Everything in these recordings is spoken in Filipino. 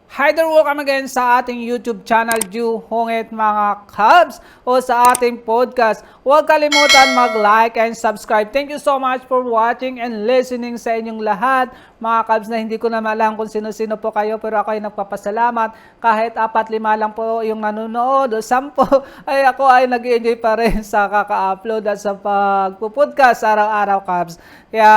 Hi there, welcome again sa ating YouTube channel, Ju Hongit mga Cubs, o sa ating podcast. Huwag kalimutan mag-like and subscribe. Thank you so much for watching and listening sa inyong lahat. Mga Cubs na hindi ko na alam kung sino-sino po kayo, pero ako ay nagpapasalamat. Kahit 4-5 lang po yung nanonood o 10, ay ako ay nag-enjoy pa rin sa kaka-upload at sa pagpo-podcast araw-araw, Cubs. Kaya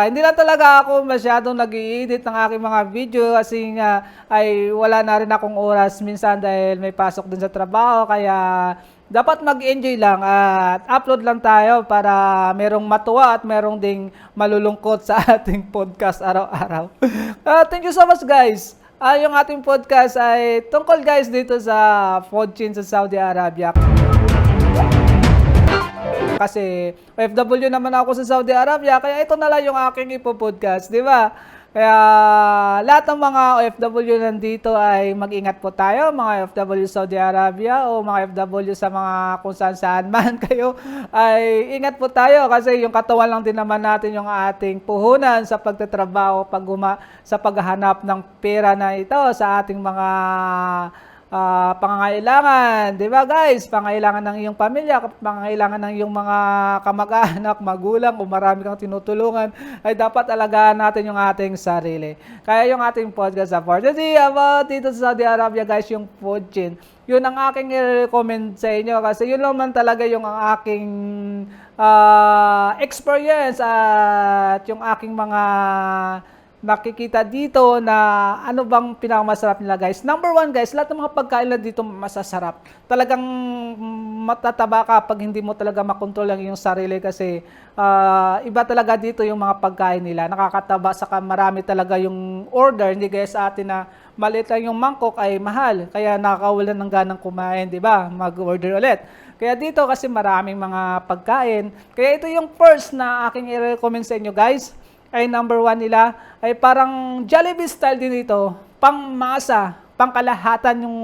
hindi lang talaga ako masyadong nag-i-edit ng aking mga video kasi nga ay wala na rin akong oras minsan dahil may pasok din sa trabaho, kaya dapat mag-enjoy lang at upload lang tayo para merong matuwa at merong ding malulungkot sa ating podcast araw-araw. Thank you so much, guys. Yung ating podcast ay tungkol, guys, dito sa fortune sa Saudi Arabia. Kasi OFW naman ako sa Saudi Arabia, kaya ito na lang yung aking ipopodcast, di ba? Kaya lahat ng mga OFW nandito ay mag-ingat po tayo, mga OFW Saudi Arabia o mga OFW sa mga kung saan man kayo, ay ingat po tayo kasi yung katawan lang din naman natin yung ating puhunan sa pagtatrabaho, sa paghahanap ng pera na ito sa ating mga pangangailangan, di ba, guys? Pangangailangan ng iyong pamilya, pangangailangan ng iyong mga kamag-anak, magulang, kung marami kang tinutulungan, ay dapat alagaan natin yung ating sarili. Kaya yung ating podcast sa Fortune about dito sa Saudi Arabia, guys, yung food chain, yun ang aking i-recommend sa inyo kasi yun naman talaga yung ang aking experience at yung aking mga makikita dito na ano bang pinakamasarap nila, guys. Number one, guys, lahat ng mga pagkain na dito masasarap. Talagang matataba ka pag hindi mo talaga makontrol ang iyong sarili kasi iba talaga dito yung mga pagkain nila. Nakakataba, saka marami talaga yung order. Hindi guys sa atin na maliit lang yung mangkok ay mahal. Kaya nakakawalan ng ganang kumain, di ba? Mag-order ulit. Kaya dito kasi maraming mga pagkain. Kaya ito yung first na aking i-recommend sa inyo, guys. Ay number one nila ay parang Jollibee style din ito, pang masa, pang kalahatan yung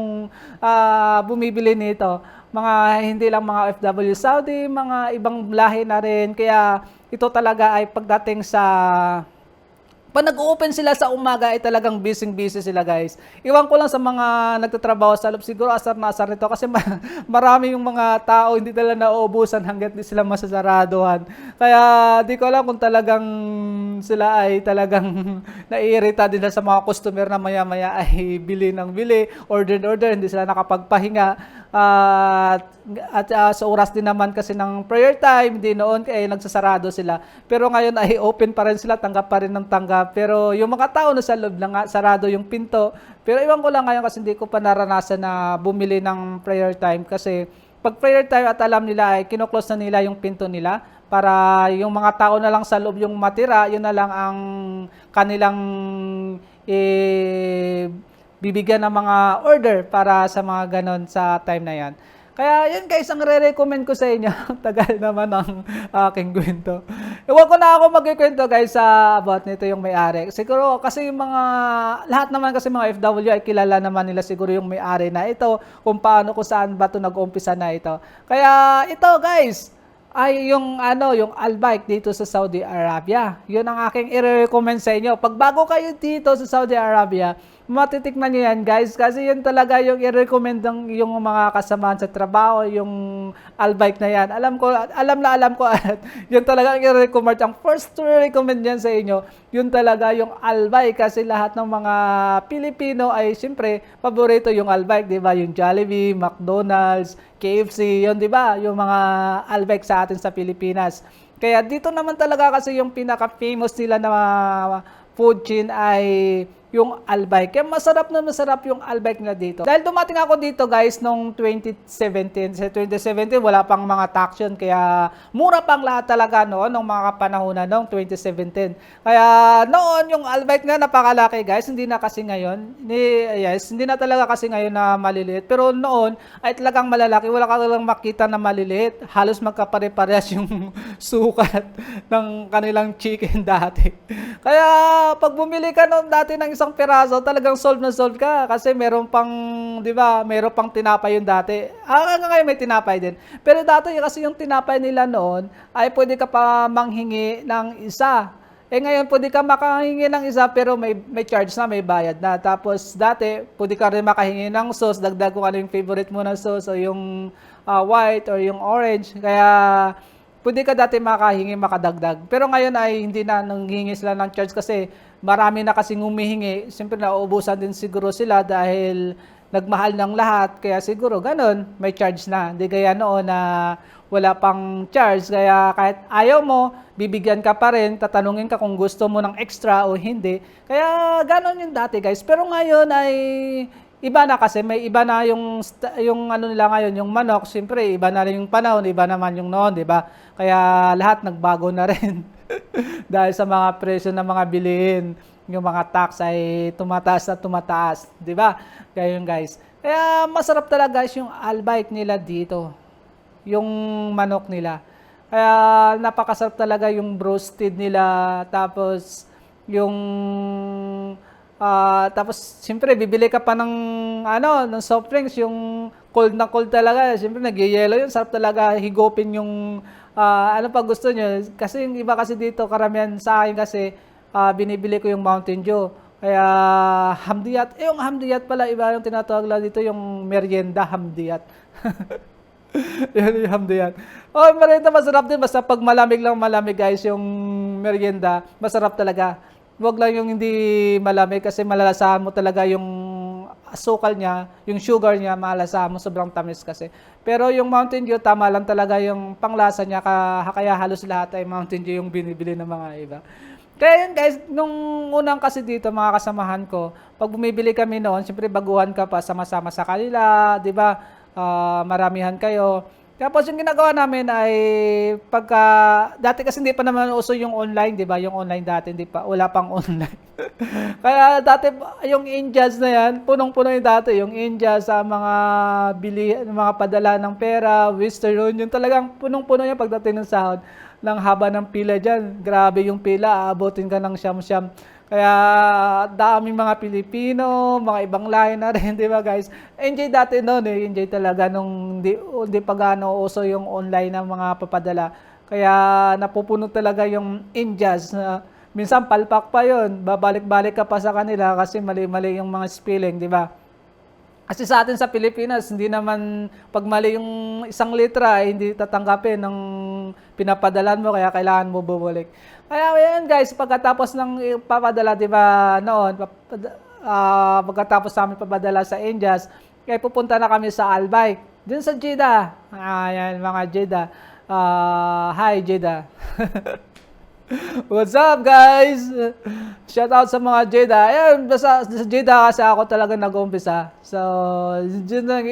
bumibili nito. Mga hindi lang mga OFW Saudi, mga ibang lahi na rin. Kaya ito talaga ay pagdating sa pag nag-open sila sa umaga ay talagang busy sila, guys. Iwan ko lang sa mga nagtatrabaho sa loob, siguro asar na asar nito kasi marami yung mga tao hindi talaga nauubusan hanggat di sila masasaraduhan. Kaya di ko alam kung talagang sila ay talagang naiirita din sa mga customer na maya-maya ay bili ng bili, order, hindi sila nakapagpahinga. Sa oras din naman kasi ng prayer time, di noon ay nagsasarado sila. Pero ngayon ay open pa rin sila, tanggap pa rin ng tanggap. Pero yung mga tao na sa loob lang, sarado yung pinto. Pero iwan ko lang ngayon kasi hindi ko pa naranasan na bumili ng prayer time kasi pag prayer time at alam nila ay kinoklose na nila yung pinto nila para yung mga tao na lang sa loob yung matira, yun na lang ang kanilang bibigyan ng mga order para sa mga ganon sa time na yan. Kaya yan, guys, ang re-recommend ko sa inyo. Tagal naman ang aking kwento. Iwan ko na ako magkikwento, guys, sa about nito yung may-ari. Siguro kasi yung mga, lahat naman kasi mga FW ay kilala naman nila siguro yung may-ari na ito, kung paano, kung saan ba ito nag-umpisa na ito. Kaya ito, guys, ay yung yung Al-Baik dito sa Saudi Arabia. Yun ang aking i-recommend sa inyo. Pag bago kayo dito sa Saudi Arabia, matitikman nyo yan, guys, kasi yun talaga yung i-recommend ng yung mga kasamahan sa trabaho, yung Al-Baik na yan. Alam ko at yun talaga ang i-recommend. Ang first to recommend yan sa inyo, yun talaga yung Al-Baik kasi lahat ng mga Pilipino ay siyempre paborito yung Al-Baik, di ba? Yung Jollibee, McDonald's, KFC, yun, di ba? Yung mga Al-Baik sa atin sa Pilipinas. Kaya dito naman talaga kasi yung pinaka-famous nila na food chain ay yung Al-Baik. Kaya masarap yung Al-Baik na dito. Dahil dumating ako dito, guys, noong 2017. Sa 2017, wala pang mga taxation. Kaya mura pang lahat talaga noon, nung mga kapanahonan noong 2017. Kaya noon, yung Al-Baik nga napakalaki, guys. Hindi na kasi ngayon. Hindi na talaga kasi ngayon na maliliit. Pero noon, ay talagang malalaki. Wala ka lang makita na maliliit. Halos magkapare-parehas yung sukat ng kanilang chicken dati. Kaya pag bumili ka noon dati ng isang piraso, talagang solve na solve ka kasi meron pang, 'di ba? Meron pang tinapay yung dati. Hanggang ngayon may tinapay din. Pero dati kasi yung tinapay nila noon ay pwede ka pa manghingi ng isa. Ngayon, pwede ka makahingi ng isa pero may charge na, may bayad na. Tapos dati, pwede ka rin makahingi ng sauce, dagdag kung ano yung favorite mo na sauce o yung white or yung orange. Kaya pwede ka dati makahingi, makadagdag. Pero ngayon ay hindi na nanghihingi sila ng charge kasi marami na kasing humihingi. Siyempre nauubusan din siguro sila dahil nagmahal ng lahat. Kaya siguro ganun, may charge na. Hindi gaya noon na wala pang charge. Kaya kahit ayaw mo, bibigyan ka pa rin. Tatanungin ka kung gusto mo ng extra o hindi. Kaya ganun yung dati guys. Pero ngayon ay iba na kasi. May iba na yung ano nila ngayon, yung manok. Siyempre, iba na rin yung panahon. Iba naman yung noon, di ba? Kaya lahat nagbago na rin. Dahil sa mga presyo ng mga bilihin. Yung mga tax ay tumataas na tumataas. Di ba? Kaya yun guys. Kaya masarap talaga guys yung albike nila dito. Yung manok nila. Kaya napakasarap talaga yung roasted nila. Tapos yung tapos siyempre bibili ka pa ng soft drinks, yung cold na cold talaga. Siyempre nagyayelo yun. Sarap talaga higopin yung ano pa gusto nyo. Kasi yung iba kasi dito karamihan sa akin kasi binibili ko yung Mountain Dew. Kaya hamdiyat. Yung hamdiyat pala iba yung tinatawag lang dito yung merienda hamdiyat. Yan yung hamdiyat. Merienda masarap din. Basta pag malamig lang malamig guys, yung merienda, masarap talaga. Huwag lang yung hindi malamig kasi malalasahan mo talaga yung asukal niya, yung sugar niya, malalasahan mo sobrang tamis kasi. Pero yung Mountain Dew, tama lang talaga yung panglasa niya, kaya halos lahat ay Mountain Dew yung binibili ng mga iba. Kaya yun guys, nung unang kasi dito mga kasamahan ko, pag bumibili kami noon, siyempre baguhan ka pa, sama-sama sa kanila, di ba? Maramihan kayo. Tapos yung ginagawa namin ay dati kasi hindi pa naman uso yung online, di ba? Yung online dati, hindi pa, wala pang online. Kaya dati yung Indias na yan, punong-puno yung dati, yung Indias sa mga padala ng pera, Western Union, talagang punong-puno yan pagdating ng sahod. Ng haba ng pila dyan. Grabe yung pila, aabotin ka ng siyam-siyam. Kaya daming mga Pilipino, mga ibang lahi na rin, di ba guys? Enjoy dati noon eh, enjoy talaga nung hindi pa gaano uso yung online ng mga papadala. Kaya napupuno talaga yung Indias. Minsan palpak pa yon, babalik-balik ka pa sa kanila kasi mali-mali yung mga spelling, di ba? Kasi sa atin sa Pilipinas, hindi naman pag mali yung isang litra, hindi tatanggapin ng pinapadalan mo, kaya kailangan mo bumalik. Kaya yan guys, pagkatapos ng papadala, di ba, noon, pagkatapos namin papadala sa Indias, kaya pupunta na kami sa Albike, dun sa Jeddah. Ayan, mga Jeddah. Hi, Jeddah. What's up guys? Shout out sa mga Jeddah. Ayan, basta sa Jeddah kasi ako talaga nag-umpisa. So,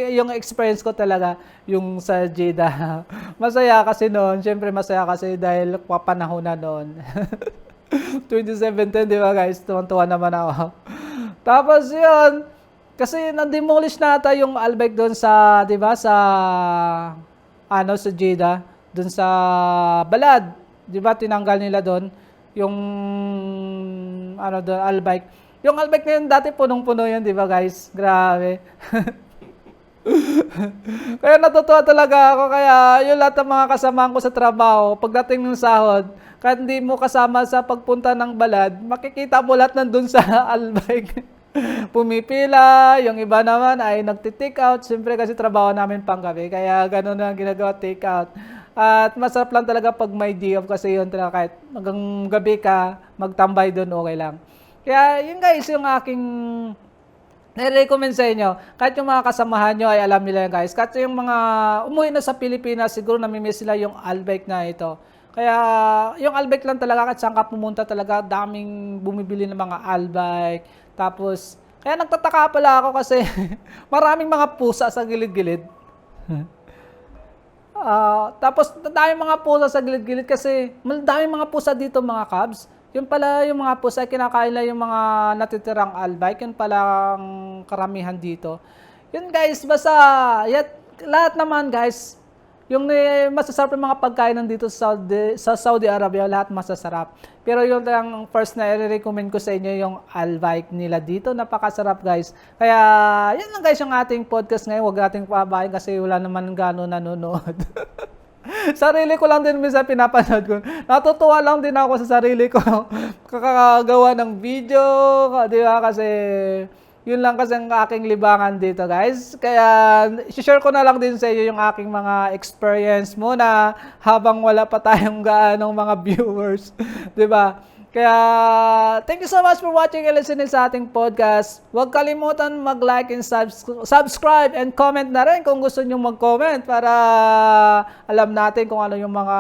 yung experience ko talaga yung sa Jeddah. Masaya kasi noon. Siyempre masaya kasi dahil panahon na noon. 2017, di ba guys? Tuwan-tuwa naman ako. Tapos yun, kasi na-demolish na ata yung Albike doon sa, di ba, sa Jeddah. Doon sa Balad. Di ba tinanggal nila doon yung doon Albike. Yung Albike na yun dati punong-puno yan, di ba guys? Grabe. Kaya natutuwa talaga ako. Kaya yung lahat ng mga kasamahan ko sa trabaho, pagdating ng sahod, kahit hindi mo kasama sa pagpunta ng Balad, makikita mo lahat nandun sa Albike. Pumipila, yung iba naman ay nagti-take out. Siyempre kasi trabaho namin pang gabi, kaya gano'n na ginagawa, take out. At masarap lang talaga pag may day off kasi yun talaga kahit hanggang gabi ka, magtambay doon, okay lang. Kaya yun guys, yung aking nire-recommend sa inyo. Kahit yung mga kasamahan nyo ay alam nila yan guys. Kahit yung mga umuwi na sa Pilipinas, siguro namimiss nila yung Albike na ito. Kaya yung Albike lang talaga, kahit saan ka pumunta talaga, daming bumibili ng mga Albike. Tapos, kaya nagtataka pala ako kasi maraming mga pusa sa gilid-gilid. Tapos, daming mga pusa sa gilid-gilid kasi daming mga pusa dito, mga Cubs. Yung pala yung mga pusa, kinakain lang yung mga natitirang Albike. Yun pala ang karamihan dito. Yun guys, basta, lahat naman guys, yung masasarap yung mga pagkain nandito sa Saudi Arabia, lahat masasarap. Pero yung first na i-recommend ko sa inyo yung Albike nila dito. Napakasarap guys. Kaya, yan lang guys yung ating podcast ngayon. Huwag nating pabahin kasi wala naman gano'n nanonood. Sarili ko lang din minsan pinapanood ko. Natutuwa lang din ako sa sarili ko. Kakagawa ng video, di ba? Kasi yun lang kasi ang aking libangan dito, guys. Kaya share ko na lang din sa iyo yung aking mga experience muna habang wala pa tayong gaanong mga viewers, di ba? Kaya, thank you so much for watching and listening sa ating podcast. Huwag kalimutan mag-like and subscribe and comment na rin kung gusto nyo mag-comment para alam natin kung ano yung mga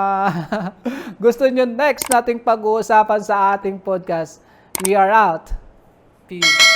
gusto nyo next nating pag-uusapan sa ating podcast. We are out. Peace.